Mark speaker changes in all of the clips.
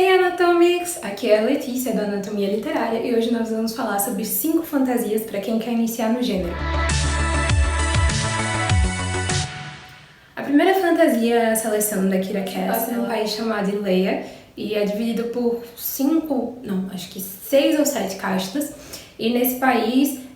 Speaker 1: Hey Anatomics! Aqui é a Letícia da Anatomia Literária e hoje nós vamos falar sobre 5 fantasias para quem quer iniciar no gênero. A primeira fantasia é a seleção da Kira Cass, é um país chamado Ileia e é dividido por 6 ou 7 castas. E nesse país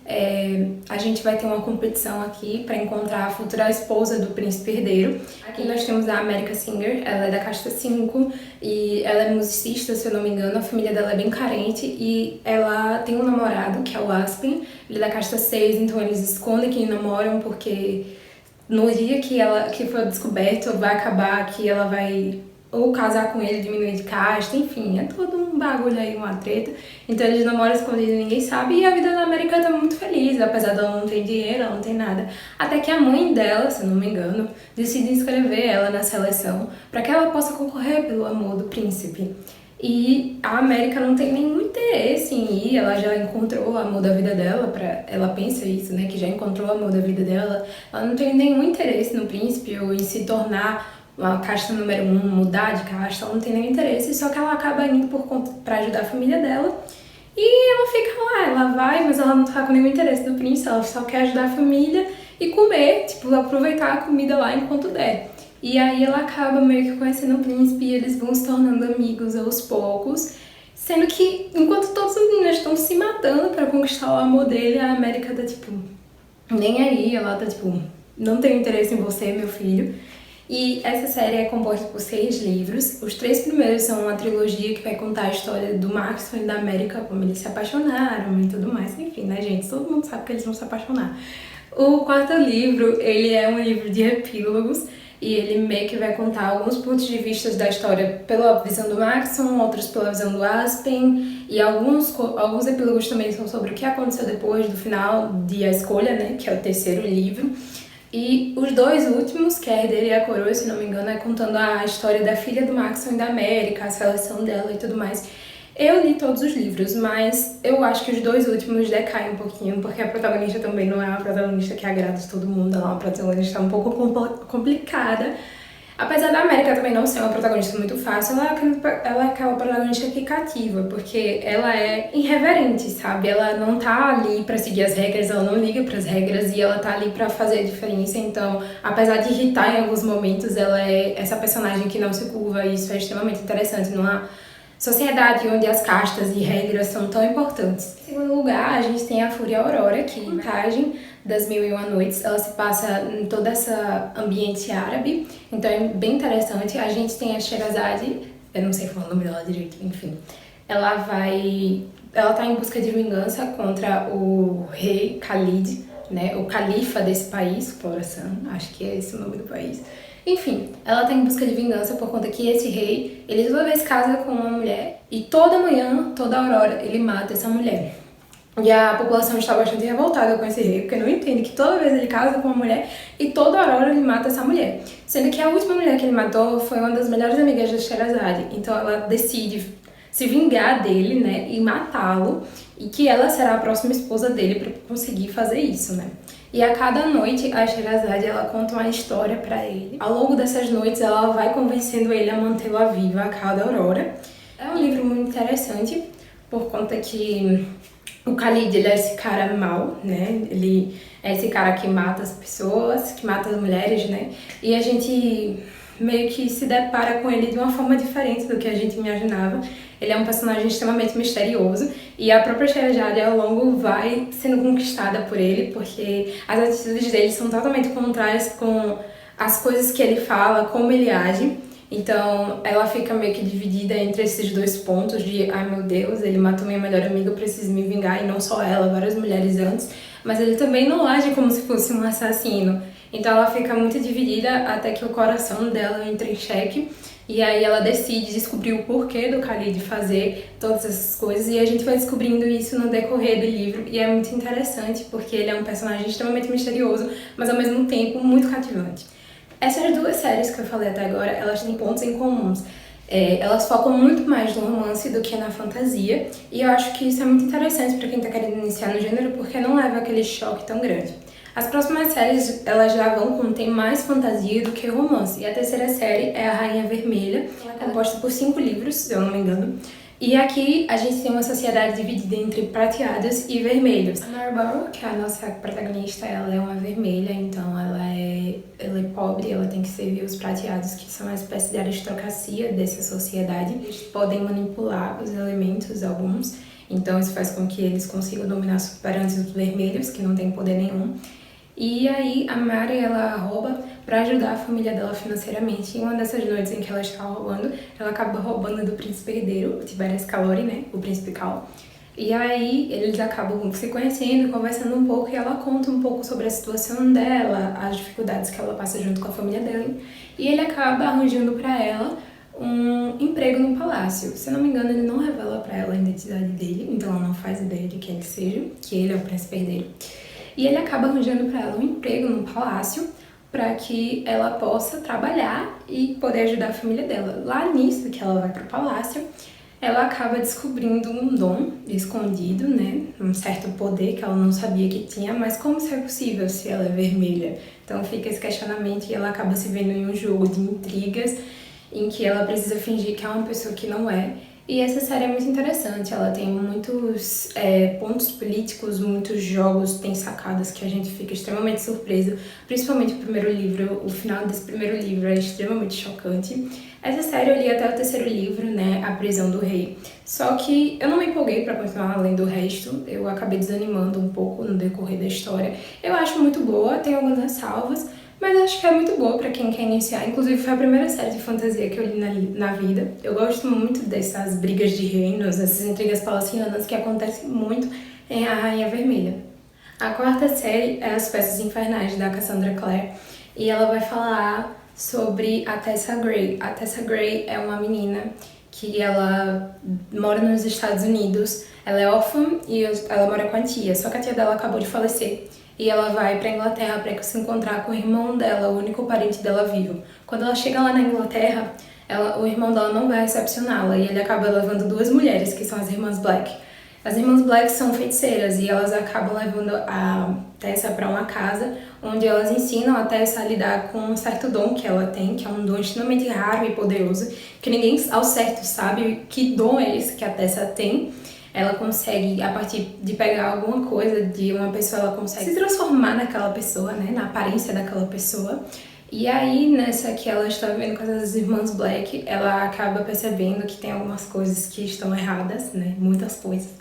Speaker 1: a gente vai ter uma competição aqui para encontrar a futura esposa do príncipe herdeiro. Aqui nós temos a America Singer, ela é da casta 5 e ela é musicista, se eu não me engano. A família dela é bem carente e ela tem um namorado que é o Aspen, ele é da casta 6, então eles escondem que namoram porque no dia que for descoberto vai acabar que ela vai ou casar com ele, diminuir de casta, enfim, é todo um bagulho aí, uma treta. Então eles namoram escondido, ninguém sabe, e a vida da América tá muito feliz, apesar dela não ter dinheiro, ela não tem nada. Até que a mãe dela, se eu não me engano, decide inscrever ela na seleção para que ela possa concorrer pelo amor do príncipe. E a América não tem nenhum interesse em ir, ela já encontrou o amor da vida dela, ela pensa isso, né, que já encontrou o amor da vida dela, ela não tem nenhum interesse no príncipe ou em se tornar uma casta número 1, mudar de casta, ela não tem nenhum interesse, só que ela acaba indo pra ajudar a família dela e ela fica lá, ela vai, mas ela não tá com nenhum interesse no príncipe, ela só quer ajudar a família e comer, tipo, aproveitar a comida lá enquanto der. E aí ela acaba meio que conhecendo o príncipe e eles vão se tornando amigos aos poucos, sendo que enquanto todas as meninas estão se matando pra conquistar o amor dele, a América tá tipo, nem aí, ela tá tipo, não tenho interesse em você, meu filho. E essa série é composta por 6 livros. Os 3 primeiros são uma trilogia que vai contar a história do Maxwell e da América, como eles se apaixonaram e tudo mais. Enfim, né, gente? Todo mundo sabe que eles vão se apaixonar. O 4º livro, ele é um livro de epílogos e ele meio que vai contar alguns pontos de vista da história pela visão do Maxwell, outros pela visão do Aspen, e alguns epílogos também são sobre o que aconteceu depois do final de A Escolha, né, que é o 3º livro. E os 2 últimos, que é a Herdeira e a Coroa, se não me engano, é contando a história da filha do Maxwell e da América, a seleção dela e tudo mais. Eu li todos os livros, mas eu acho que os 2 últimos decaem um pouquinho, porque a protagonista também não é uma protagonista que agrada de todo mundo, ela é uma protagonista um pouco complicada. Apesar da América também não ser uma protagonista muito fácil, ela é aquela protagonista que cativa, porque ela é irreverente, sabe? Ela não tá ali pra seguir as regras, ela não liga pras regras e ela tá ali pra fazer a diferença. Então, apesar de irritar em alguns momentos, ela é essa personagem que não se curva e isso é extremamente interessante numa sociedade onde as castas e regras são tão importantes. Em segundo lugar, a gente tem a Fúria Aurora, que é a vantagem das Mil e Uma Noites, ela se passa em todo esse ambiente árabe, então é bem interessante. A gente tem a Sherazade, eu não sei falar o nome dela direito, enfim. Ela tá em busca de vingança contra o rei Khalid, né, o califa desse país, Khorasan, acho que é esse o nome do país. Enfim, ela tá em busca de vingança por conta que esse rei, ele toda vez casa com uma mulher e toda manhã, toda aurora, ele mata essa mulher. E a população está bastante revoltada com esse rei, porque não entende que toda vez ele casa com uma mulher e toda aurora ele mata essa mulher. Sendo que a última mulher que ele matou foi uma das melhores amigas da Sherazade, então ela decide se vingar dele, né, e matá-lo, e que ela será a próxima esposa dele para conseguir fazer isso, né. E a cada noite a Sherazade ela conta uma história para ele. Ao longo dessas noites ela vai convencendo ele a mantê-la viva a cada aurora. É um livro muito interessante por conta que o Khalid, ele é esse cara mau, né? Ele é esse cara que mata as pessoas, que mata as mulheres, né? E a gente meio que se depara com ele de uma forma diferente do que a gente imaginava. Ele é um personagem extremamente misterioso e a própria Sherazade ao longo vai sendo conquistada por ele, porque as atitudes dele são totalmente contrárias com as coisas que ele fala, como ele age. Então ela fica meio que dividida entre esses 2 pontos de ai meu Deus, ele matou minha melhor amiga, eu preciso me vingar, e não só ela, várias mulheres antes, mas ele também não age como se fosse um assassino. Então ela fica muito dividida até que o coração dela entra em xeque e aí ela decide descobrir o porquê do Khalid fazer todas essas coisas e a gente vai descobrindo isso no decorrer do livro e é muito interessante porque ele é um personagem extremamente misterioso, mas ao mesmo tempo muito cativante. Essas 2 séries que eu falei até agora, elas têm pontos em comuns. Elas focam muito mais no romance do que na fantasia, e eu acho que isso é muito interessante para quem está querendo iniciar no gênero, porque não leva aquele choque tão grande. As próximas séries, elas já vão conter mais fantasia do que romance. E a terceira série é A Rainha Vermelha, ela é composta por 5 livros, se eu não me engano. E aqui a gente tem uma sociedade dividida entre prateados e vermelhos. A Marlborough, que é a nossa protagonista, ela é uma vermelha, então ela é pobre, ela tem que servir os prateados, que são uma espécie de aristocracia dessa sociedade. Eles podem manipular os elementos, alguns, então isso faz com que eles consigam dominar perante os vermelhos, que não têm poder nenhum. E aí a Mary, ela rouba para ajudar a família dela financeiramente. E uma dessas noites em que ela está roubando, ela acaba roubando do príncipe herdeiro, o Tiberius Calori, né, o príncipe Cal. E aí eles acabam se conhecendo, conversando um pouco, e ela conta um pouco sobre a situação dela, as dificuldades que ela passa junto com a família dela. E ele acaba arranjando para ela um emprego no palácio. Se eu não me engano, ele não revela para ela a identidade dele, então ela não faz ideia de quem ele seja, que ele é o príncipe herdeiro. E ele acaba arranjando para ela um emprego no palácio para que ela possa trabalhar e poder ajudar a família dela. Lá nisso, que ela vai para o palácio, ela acaba descobrindo um dom escondido, né? Um certo poder que ela não sabia que tinha, mas como isso é possível se ela é vermelha? Então fica esse questionamento e ela acaba se vendo em um jogo de intrigas em que ela precisa fingir que é uma pessoa que não é. E essa série é muito interessante, ela tem muitos pontos políticos, muitos jogos, tem sacadas que a gente fica extremamente surpreso, principalmente o primeiro livro, o final desse primeiro livro é extremamente chocante. Essa série eu li até o terceiro livro, né, A Prisão do Rei, só que eu não me empolguei para continuar lendo o resto, eu acabei desanimando um pouco no decorrer da história. Eu acho muito boa, tem algumas ressalvas, mas acho que é muito boa pra quem quer iniciar. Inclusive, foi a primeira série de fantasia que eu li na vida. Eu gosto muito dessas brigas de reinos, essas intrigas palacianas que acontecem muito em A Rainha Vermelha. A quarta série é As Festas Infernais, da Cassandra Clare, e ela vai falar sobre a Tessa Gray. A Tessa Gray é uma menina que ela mora nos Estados Unidos, ela é órfã e ela mora com a tia, só que a tia dela acabou de falecer. E ela vai pra Inglaterra para se encontrar com o irmão dela, o único parente dela vivo. Quando ela chega lá na Inglaterra, o irmão dela não vai recepcioná-la e ele acaba levando 2 mulheres, que são as irmãs Black. As irmãs Black são feiticeiras e elas acabam levando a Tessa para uma casa onde elas ensinam a Tessa a lidar com um certo dom que ela tem, que é um dom extremamente raro e poderoso, que ninguém ao certo sabe que dom é esse que a Tessa tem. Ela consegue, a partir de pegar alguma coisa de uma pessoa, ela consegue se transformar naquela pessoa, né, na aparência daquela pessoa. E aí, nessa que ela está vivendo com as irmãs Black, ela acaba percebendo que tem algumas coisas que estão erradas, né, muitas coisas.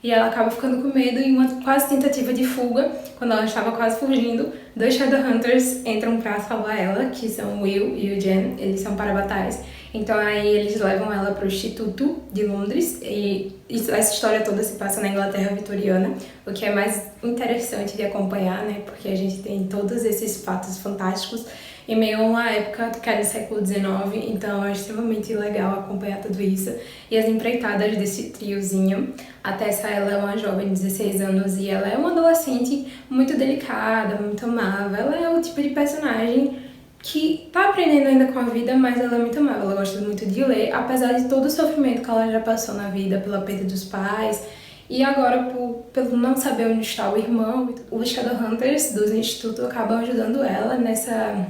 Speaker 1: E ela acaba ficando com medo e uma quase tentativa de fuga, quando ela estava quase fugindo, 2 Shadowhunters entram pra salvar ela, que são o Will e o Jen, eles são parabatais. Então aí eles levam ela pro Instituto de Londres e essa história toda se passa na Inglaterra vitoriana, o que é mais interessante de acompanhar, né? Porque a gente tem todos esses fatos fantásticos em meio a uma época que é do século XIX, então é extremamente legal acompanhar tudo isso. E as empreitadas desse triozinho. A Tessa, ela é uma jovem de 16 anos e ela é uma adolescente muito delicada, muito amável. Ela é o tipo de personagem que tá aprendendo ainda com a vida, mas ela é muito amável, ela gosta muito de ler, apesar de todo o sofrimento que ela já passou na vida pela perda dos pais, e agora pelo não saber onde está o irmão. Os Shadowhunters do Instituto acabam ajudando ela nessa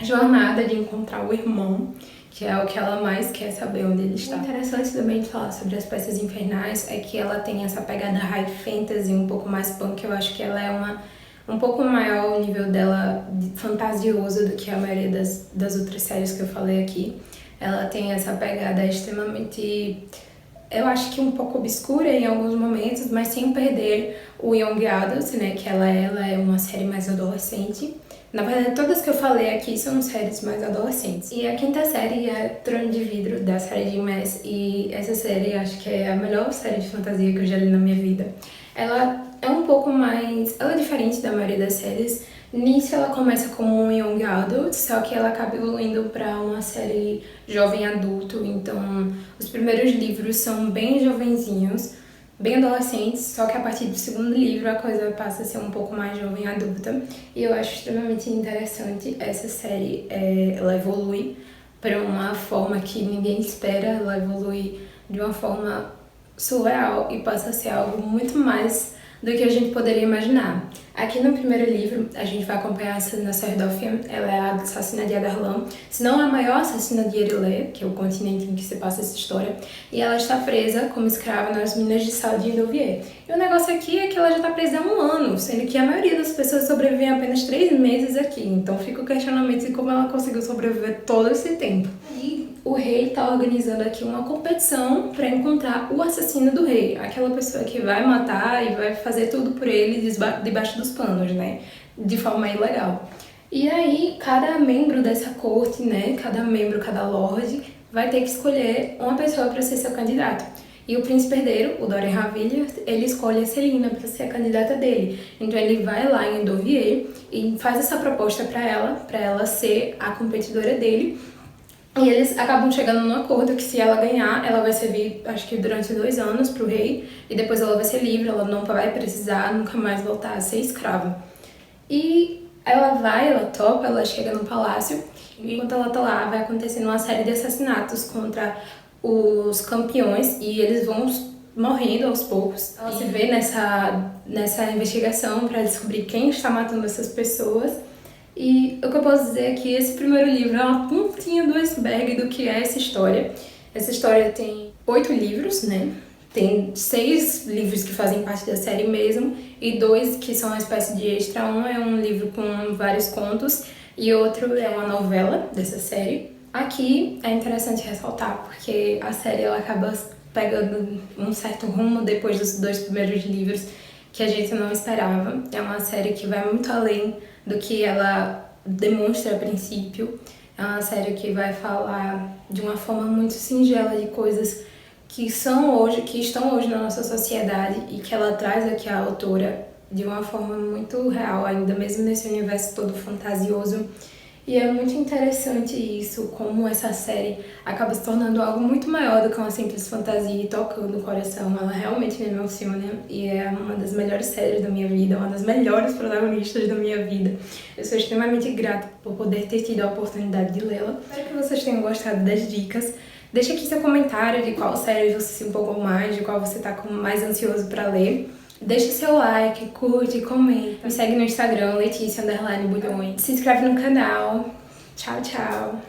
Speaker 1: jornada de encontrar o irmão, que é o que ela mais quer saber onde ele está. O interessante também de falar sobre As Peças Infernais é que ela tem essa pegada high fantasy, um pouco mais punk. Eu acho que ela é um pouco maior o nível dela de fantasioso do que a maioria das outras séries que eu falei aqui. Ela tem essa pegada extremamente, eu acho que um pouco obscura em alguns momentos, mas sem perder o Young Adult, né, que ela é uma série mais adolescente. Na verdade, todas que eu falei aqui são séries mais adolescentes. E a quinta série é Trono de Vidro, da série de Mass, e essa série acho que é a melhor série de fantasia que eu já li na minha vida. Ela é um pouco mais... ela é diferente da maioria das séries. Nisso ela começa como um young adult, só que ela acaba evoluindo para uma série jovem adulto. Então, os primeiros livros são bem jovenzinhos, bem adolescentes, só que a partir do segundo livro a coisa passa a ser um pouco mais jovem adulta. E eu acho extremamente interessante essa série. Ela evolui para uma forma que ninguém espera, ela evolui de uma forma surreal e passa a ser algo muito mais do que a gente poderia imaginar. Aqui no primeiro livro, a gente vai acompanhar a Selena Serdoghian. Ela é a assassina de Adarlan, se não a maior assassina de Erilê, que é o continente em que se passa essa história, e ela está presa como escrava nas minas de sal de Endovier. E o negócio aqui é que ela já está presa há 1 ano, sendo que a maioria das pessoas sobrevivem apenas 3 meses aqui, então fica o questionamento de como ela conseguiu sobreviver todo esse tempo. E o rei está organizando aqui uma competição para encontrar o assassino do rei, aquela pessoa que vai matar e vai fazer tudo por ele debaixo dos panos, né, de forma ilegal. E aí, cada membro dessa corte, né, cada lorde, vai ter que escolher uma pessoa para ser seu candidato. E o príncipe herdeiro, o Dorian Ravilliard, ele escolhe a Selena para ser a candidata dele. Então ele vai lá em Endovier e faz essa proposta para ela ser a competidora dele. E eles acabam chegando num acordo que se ela ganhar, ela vai servir, acho que durante 2 anos pro rei, e depois ela vai ser livre, ela não vai precisar nunca mais voltar a ser escrava. E ela topa, ela chega no palácio, e enquanto ela tá lá, vai acontecendo uma série de assassinatos contra os campeões, e eles vão morrendo aos poucos. Ela se vê nessa investigação para descobrir quem está matando essas pessoas. E o que eu posso dizer é que esse primeiro livro é uma pontinha do iceberg do que é essa história. Essa história tem 8 livros, né? Tem 6 livros que fazem parte da série mesmo e 2 que são uma espécie de extra. Um é um livro com vários contos e outro é uma novela dessa série. Aqui é interessante ressaltar porque a série ela acaba pegando um certo rumo depois dos 2 primeiros livros que a gente não esperava. É uma série que vai muito além do que ela demonstra a princípio. É uma série que vai falar de uma forma muito singela de coisas que estão hoje na nossa sociedade e que ela traz aqui a autora de uma forma muito real, ainda mesmo nesse universo todo fantasioso. E é muito interessante isso, como essa série acaba se tornando algo muito maior do que uma simples fantasia e tocando o coração. Ela realmente me emociona e é uma das melhores séries da minha vida, uma das melhores protagonistas da minha vida. Eu sou extremamente grata por poder ter tido a oportunidade de lê-la. Espero que vocês tenham gostado das dicas. Deixa aqui seu comentário de qual série você se empolgou mais, de qual você tá mais ansioso para ler. Deixa seu like, curte, comenta. Me segue no Instagram, Letícia_Bulhões. Se inscreve no canal. Tchau, tchau.